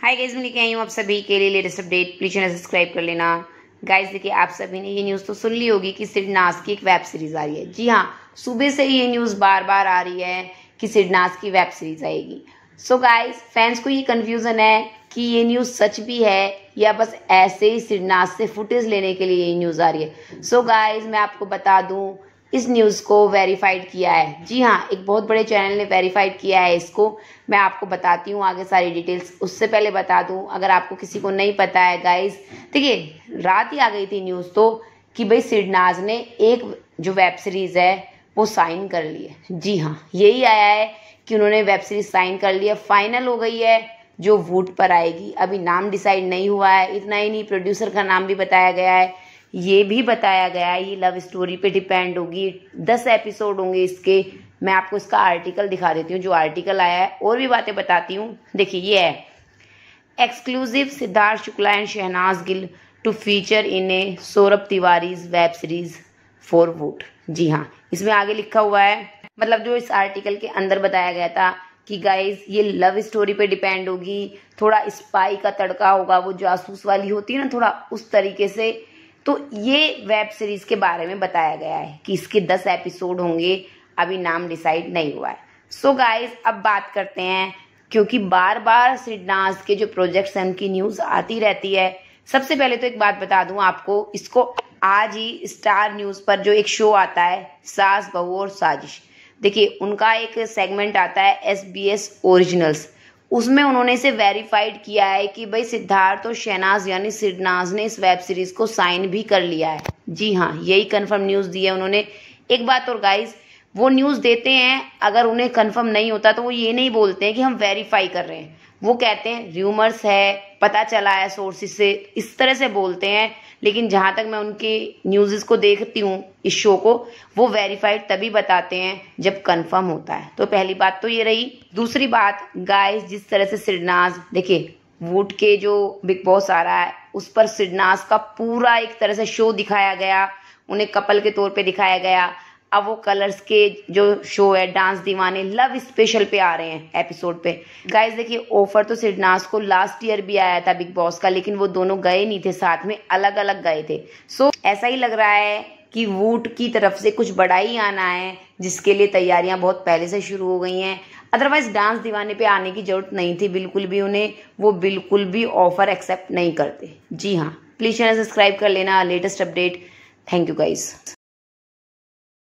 Hi guys, मैं लेके आई हूँ आप सभी के लिए latest update. Please channel subscribe कर लेना। गाइस देखिए, आप सभी ने ये न्यूज़ तो सुन ली होगी कि सिड नाज की एक वेब सीरीज आ रही है। जी हाँ, सुबह से ही ये न्यूज़ बार बार आ रही है कि सिड नाज की वेब सीरीज आएगी। सो गाइस, फैंस को ये कंफ्यूजन है कि ये न्यूज़ सच भी है या बस ऐसे ही सिड नाज से फुटेज लेने के लिए ये न्यूज़ आ रही है। सो गाइस, मैं आपको बता दूं, इस न्यूज़ को वेरीफाइड किया है। जी हाँ, एक बहुत बड़े चैनल ने वेरीफाइड किया है इसको। मैं आपको बताती हूँ आगे सारी डिटेल्स। उससे पहले बता दूँ, अगर आपको किसी को नहीं पता है गाइस, देखिए रात ही आ गई थी न्यूज़ तो कि भाई सिड नाज ने एक जो वेब सीरीज है वो साइन कर ली है। जी हाँ, यही आया है कि उन्होंने वेब सीरीज साइन कर ली है, फाइनल हो गई है, जो वूट पर आएगी। अभी नाम डिसाइड नहीं हुआ है। इतना ही नहीं, प्रोड्यूसर का नाम भी बताया गया है। ये भी बताया गया है ये लव स्टोरी पे डिपेंड होगी। 10 एपिसोड होंगे इसके। मैं आपको इसका आर्टिकल दिखा देती हूँ, जो आर्टिकल आया है, और भी बातें बताती हूँ। देखिए, ये है exclusive Siddharth Shukla and Shehnaaz Gill to feature in a Saurabh Tiwari's web series for Voot. जी हाँ, इसमें आगे लिखा हुआ है, मतलब जो इस आर्टिकल के अंदर बताया गया था कि गाइस ये लव स्टोरी पे डिपेंड होगी, थोड़ा स्पाई का तड़का होगा, वो जासूस वाली होती है ना, थोड़ा उस तरीके से। तो ये वेब सीरीज के बारे में बताया गया है कि इसके 10 एपिसोड होंगे। अभी नाम डिसाइड नहीं हुआ है। सो गाइस, अब बात करते हैं, क्योंकि बार बार सिड नाज के जो प्रोजेक्ट्स हैं उनकी न्यूज आती रहती है। सबसे पहले तो एक बात बता दूं आपको, इसको आज ही स्टार न्यूज पर जो एक शो आता है सास बहू और साजिश, देखिए उनका एक सेगमेंट आता है SBS ओरिजिनल्स, उसमें उन्होंने इसे वेरीफाइड किया है कि भाई सिद्धार्थ और शहनाज यानी सिड नाज ने इस वेब सीरीज को साइन भी कर लिया है। जी हाँ, यही कंफर्म न्यूज दी है उन्होंने। एक बात और गाइस, वो न्यूज देते हैं, अगर उन्हें कंफर्म नहीं होता तो वो ये नहीं बोलते हैं कि हम वेरीफाई कर रहे हैं, वो कहते हैं र्यूमर्स है, पता चला है सोर्सेज से, इस तरह से बोलते हैं। लेकिन जहां तक मैं उनकी न्यूज़ को देखती हूँ, इस शो को, वो वेरीफाइड तभी बताते हैं जब कंफर्म होता है। तो पहली बात तो ये रही। दूसरी बात गाइस, जिस तरह से सिड नाज, देखिए वुड के जो बिग बॉस आ रहा है उस पर सिड नाज का पूरा एक तरह से शो दिखाया गया, उन्हें कपल के तौर पे दिखाया गया। अब वो कलर्स के जो शो है डांस दीवाने लव स्पेशल पे आ रहे हैं एपिसोड पे। गाइस देखिए, ऑफर तो सिड नाज को लास्ट ईयर भी आया था बिग बॉस का, लेकिन वो दोनों गए नहीं थे साथ में, अलग अलग गए थे। सो ऐसा ही लग रहा है कि वूट की तरफ से कुछ बड़ा ही आना है, जिसके लिए तैयारियां बहुत पहले से शुरू हो गई हैं। अदरवाइज डांस दीवाने पे आने की जरूरत नहीं थी बिल्कुल भी उन्हें, वो बिल्कुल भी ऑफर एक्सेप्ट नहीं करते। जी हाँ, प्लीज चैनल सब्सक्राइब कर लेना, latest update. Thank you guys.